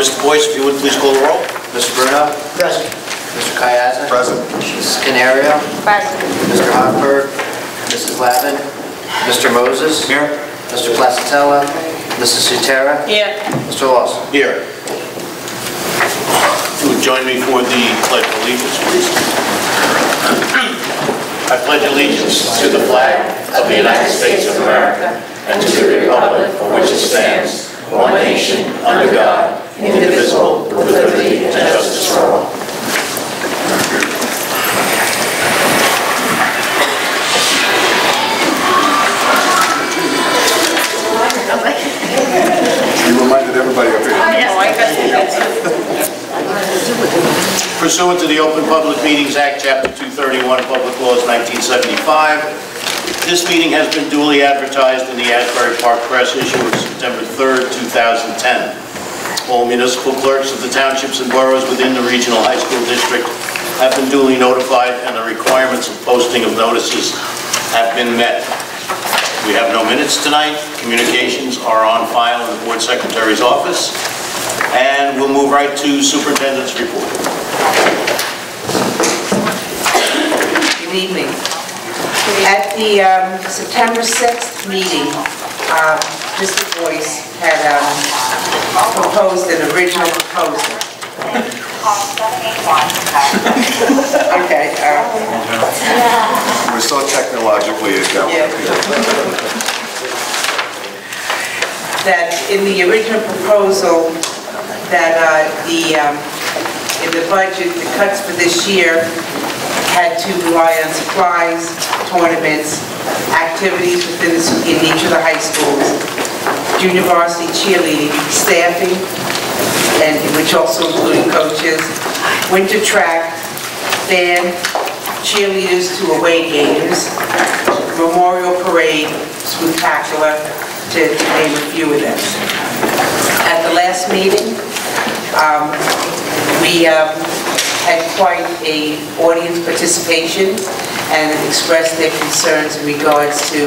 Mr. Boyce, if you would please call the roll. Mr. Bruno? Present. Mr. Kayazin? Present. Mrs. Canario? Present. Mr. Hochberg? Mrs. Lavin? Mr. Moses? Here. Mr. Placatella? Mrs. Sutera? Here. Mr. Lawson? Here. You would join me for the Pledge of Allegiance, please. I pledge allegiance to the flag of the United States of America and to the republic for which it stands, one nation, under God, indivisible, with liberty and justice for all. You reminded everybody up here. Pursuant to the Open Public Meetings Act, Chapter 231, Public Laws 1975, this meeting has been duly advertised in the Asbury Park Press issue of September 3rd, 2010. All municipal clerks of the townships and boroughs within the regional high school district have been duly notified, and the requirements of posting of notices have been met. We have no minutes tonight. Communications are on file in the Board Secretary's office. And we'll move right to Superintendent's report. Good evening. At the September 6th meeting, Mr. Boyce had proposed an original proposal. Okay. We're so technologically adept. Yeah. That in the original proposal, that in the budget, the cuts for this year had to rely on supplies, tournaments, activities in each of the high schools, junior varsity cheerleading, staffing, and which also included coaches, winter track, band, cheerleaders to away games, memorial parade, spectacular, to name a few of them. At the last meeting, we had quite an audience participation and expressed their concerns in regards to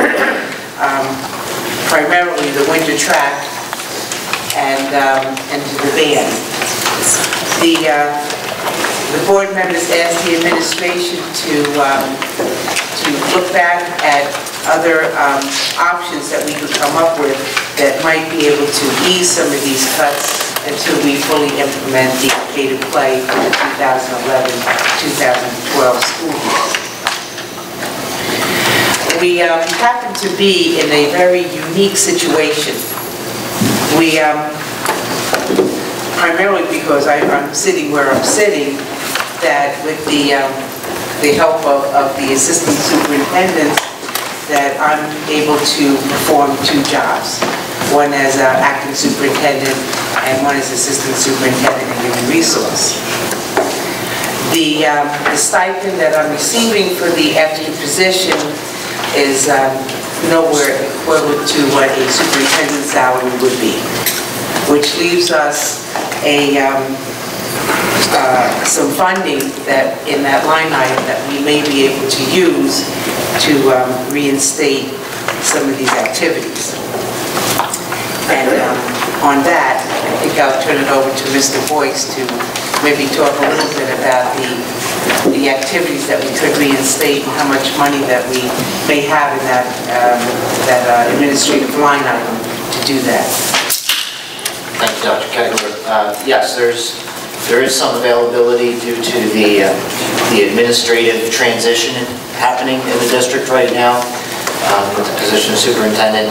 primarily the winter track and to the band. The board members asked the administration to look back at other options that we could come up with that might be able to ease some of these cuts until we fully implement the K to Play for the 2011-2012 school year. We happen to be in a very unique situation. We, primarily because I'm sitting where I'm sitting, that with the help of the assistant superintendents, that I'm able to perform two jobs. One as acting superintendent and one as assistant superintendent in human resource. The stipend that I'm receiving for the FE position is nowhere equivalent to what a superintendent's salary would be, which leaves us some funding that in that line item that we may be able to use to reinstate some of these activities. And on that, I think I'll turn it over to Mr. Boyce to maybe talk a little bit about the activities that we could reinstate and how much money that we may have in that administrative line item to do that. Thank you, Dr. Kegler. Yes, there is some availability due to the administrative transition happening in the district right now with the position of superintendent.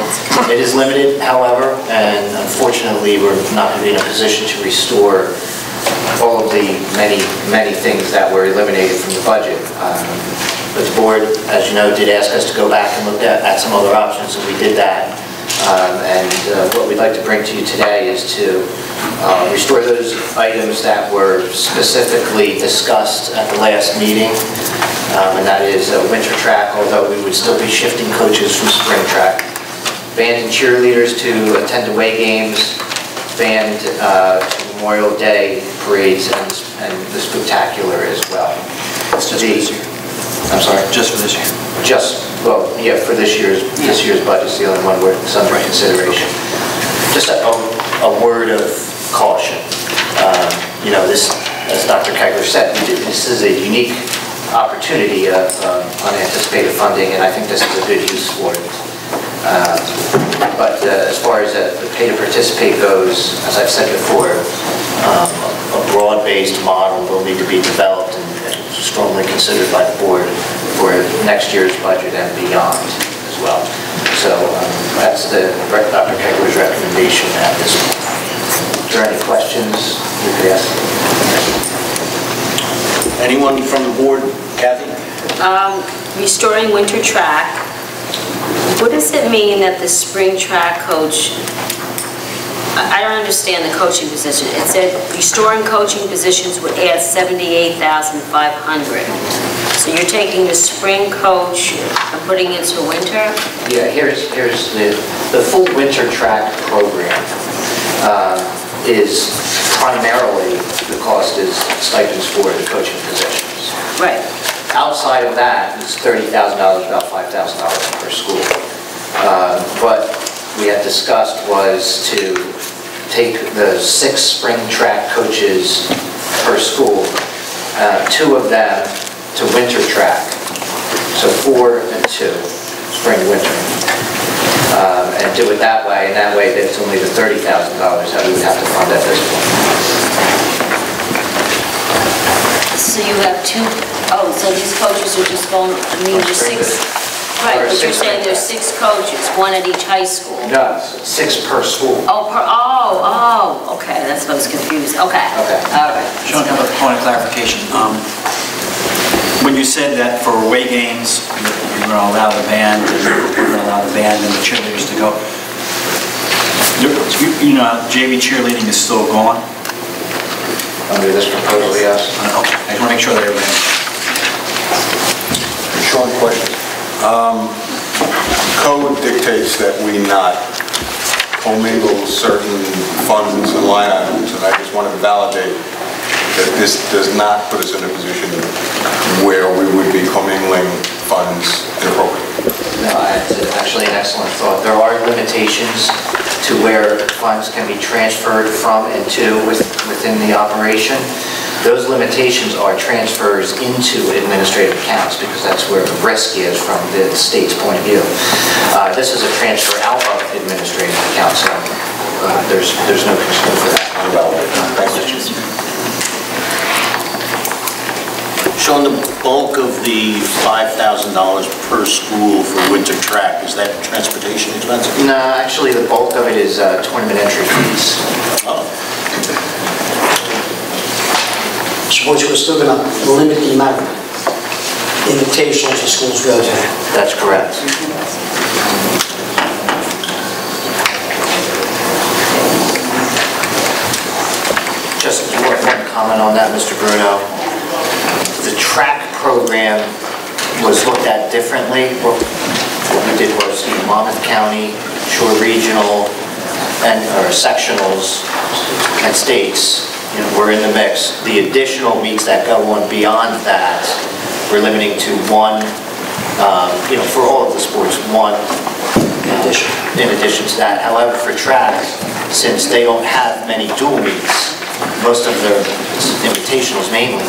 It is limited, however, and unfortunately we're not going to be in a position to restore all of the many things that were eliminated from the budget. But the board, as you know, did ask us to go back and look at some other options, and we did that. What we'd like to bring to you today is to restore those items that were specifically discussed at the last meeting, and that is winter track, although we would still be shifting coaches from spring track, band and cheerleaders to attend away games, band to Memorial Day parades, and the spectacular as well. It's just for this year. I'm sorry? Just for this year. Well, yeah, for this year's budget's the only one where it's under consideration. Just a word of caution. You know, this, as Dr. Kegler said, this is a unique opportunity of unanticipated funding, and I think this is a good use for it. But as far as the pay to participate goes, as I've said before, a broad-based model will need to be developed and strongly considered by the board for next year's budget and beyond as well. So that's Dr. Kegler's recommendation at this point. Is there any questions you could ask? Anyone from the board? Kathy? Restoring winter track. What does it mean that the spring track coach, I don't understand the coaching position. It said restoring coaching positions would add $78,500. So you're taking the spring coach and putting it to winter? Yeah, here's the full winter track program. Is primarily, the cost is stipends for the coaching positions. Right. Outside of that, it's $30,000, about $5,000 per school. What we had discussed was to take the 6 spring track coaches per school, 2 of them to winter track. So 4 and 2, spring, winter. And do it that way, and that way it's only the $30,000 that we would have to fund at this point. So you have 2, so these coaches are just going, I mean, there's 6, right, but you're saying there's 6 coaches, 1 at each high school? No, 6 per school. Okay, that's what I was confused, okay. Okay. All right. Sean, I have a point of clarification. When you said that for away games, you're going to allow the band, and the cheerleaders to go, you know, JV cheerleading is still gone? Under this proposal, yes. Okay, I just want to make sure that everybody... Sean, question. Code dictates that we not commingle certain funds and line items, and I just wanted to validate that this does not put us in a position where we would be commingling funds inappropriately. No, it's actually an excellent thought. There are limitations to where funds can be transferred from and to within the operation. Those limitations are transfers into administrative accounts because that's where the risk is from the state's point of view. This is a transfer out of administrative accounts, so there's no concern for that. Thank you. Sean, the bulk of the $5,000 per school for winter track, is that transportation expenses? No, actually the bulk of it is tournament entry fees. Oh. Which we're still going to limit the amount of invitations the schools go to. That's correct. Just one comment on that, Mr. Bruno. The track program was looked at differently. What we did was Monmouth County, Shore Regional, and or sectionals and states, you know, were in the mix. The additional weeks that go on beyond that, we're limiting to 1, you know, for all of the sports, 1 in addition to that. However, for track, since they don't have many dual meets, most of their invitationals mainly,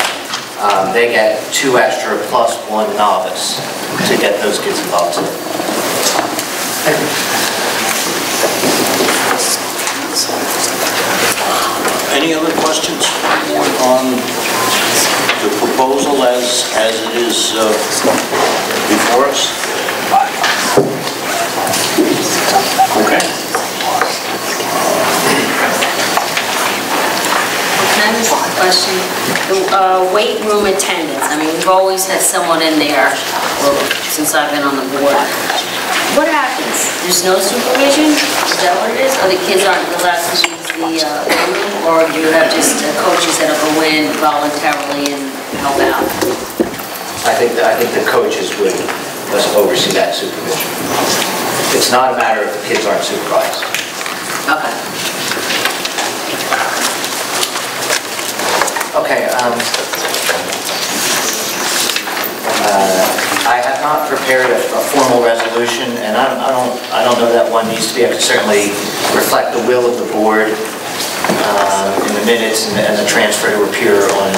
they get 2 extra plus 1 novice to get those kids involved too. Any other questions on the proposal as it is before us? Okay. Can I ask a question? The weight room attendance, I mean, we've always had someone in there, well, since I've been on the board. What happens? There's no supervision? Is that what it is? Or the kids aren't allowed to use the room? Or do you have just coaches that'll go in voluntarily and help out? I think the coaches would oversee that supervision. It's not a matter if the kids aren't supervised. Okay. Okay. I have not prepared a formal resolution, and I don't know that one needs to be. I can certainly reflect the will of the board. in the minutes and the transfer to appear on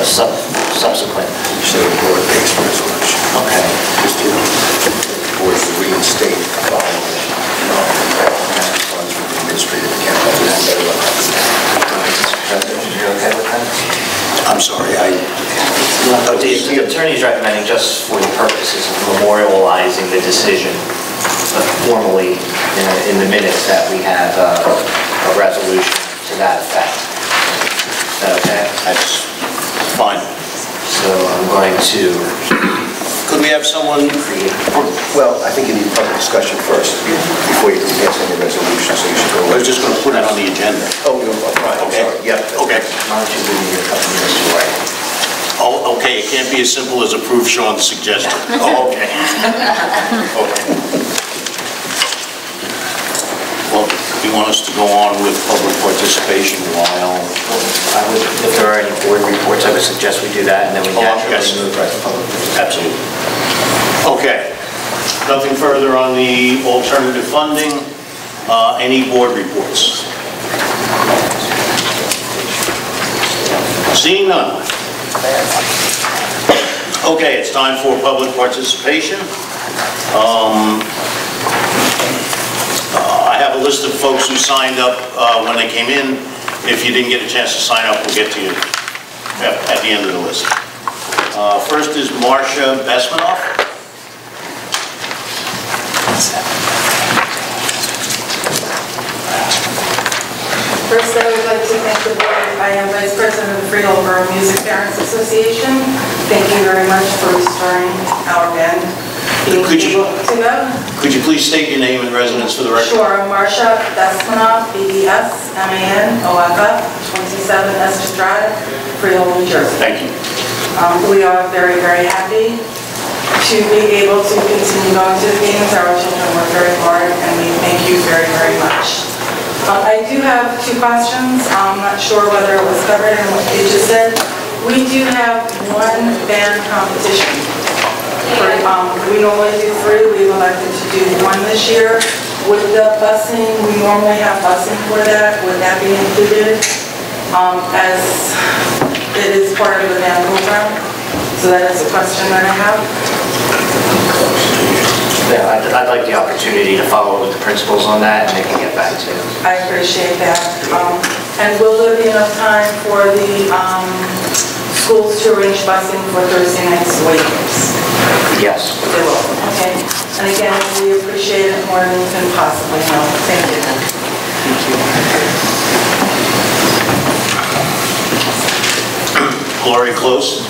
subsequent. So board-based resolution. Okay. Just to, board to reinstate the following, funds from the administrative account. You're okay with that? I'm sorry, The attorney's recommending just for the purposes of memorializing the decision formally in the minutes that we have a resolution to that effect. Is that okay? That's fine. So I'm going to Could we have someone create. well, I think you need public discussion first before you can get any resolution, so you should go. I was just going to put it on the agenda. Oh, you're right, I'm Okay. sorry, yeah. Okay. Why don't you give me your couple minutes to write? Oh, okay, it can't be as simple as approve Sean's suggestion. Oh, okay. Okay. Well, you want us to go on with public participation while... I would, if there are any board reports, I would suggest we do that, and then we yes. naturally move right to public. Absolutely. Okay. Nothing further on the alternative funding. Any board reports? Seeing none. Okay, it's time for public participation. I have a list of folks who signed up when they came in. If you didn't get a chance to sign up, we'll get to you at the end of the list. First is Marcia Besmanoff. First, I would like to thank the board. I am Vice President of the Freehold Borough Music Parents Association. Thank you very much for restoring our band. Could you please state your name and residence for the record? Sure, Marcia Besmanoff, B-E-S-M-A-N-O-F-F, 27 Esther Drive, Freehold, New Jersey. Thank you. We are very, very happy to be able to continue going to the games. Our children work very hard, and we thank you very, very much. I do have two questions. I'm not sure whether it was covered in what you just said. We do have one band competition. We normally do 3. We've elected to do 1 this year. With the busing, we normally have busing for that. Would that be included as it is part of the band program? So that is a question that I have. Yeah, I'd like the opportunity to follow with the principals on that, and they can get back to you. I appreciate that. And will there be enough time for the schools to arrange busing for Thursday nights weekends? Yes. They will, okay. And again, we appreciate it more than you can possibly know. Thank you. Thank you. Gloria Close.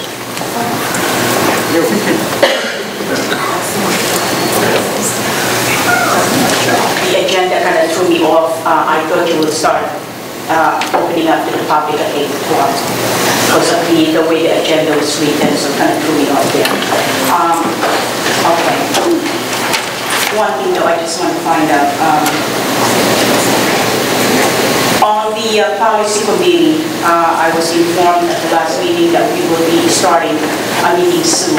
The agenda kind of threw me off. I thought you would start opening up to the public at 8 o'clock because of the way the agenda was written, so kind of threw me off there. Okay. One thing though, I just want to find out. On the policy committee, I was informed at the last meeting that we will be starting a meeting soon.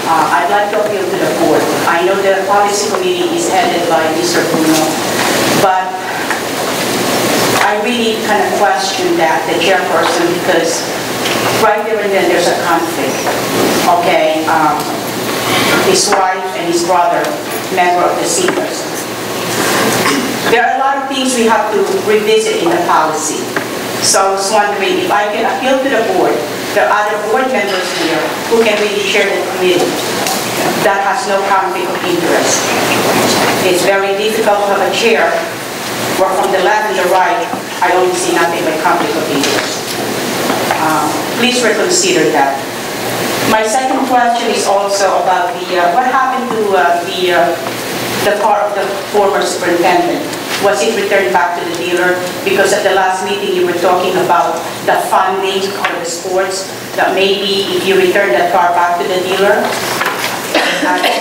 I'd like to appeal to the board. I know the policy committee is headed by Mr. Bruno, but I really kind of question that, the chairperson, because right there and then there's a conflict. Okay, his wife and his brother, member of the seniors. There are a lot of things we have to revisit in the policy. So I was wondering if I can appeal to the board. There are other board members here who can really chair the committee that has no conflict of interest. It's very difficult to have a chair where from the left and the right, I only see nothing but conflict of interest. Please reconsider that. My second question is also about what happened to the car of the former superintendent. Was it returned back to the dealer? Because at the last meeting you were talking about the funding for the sports, that maybe if you return that car back to the dealer,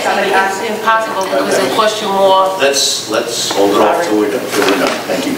somebody asked. It's impossible because it costs you more. Let's hold it off till we're done. Thank you.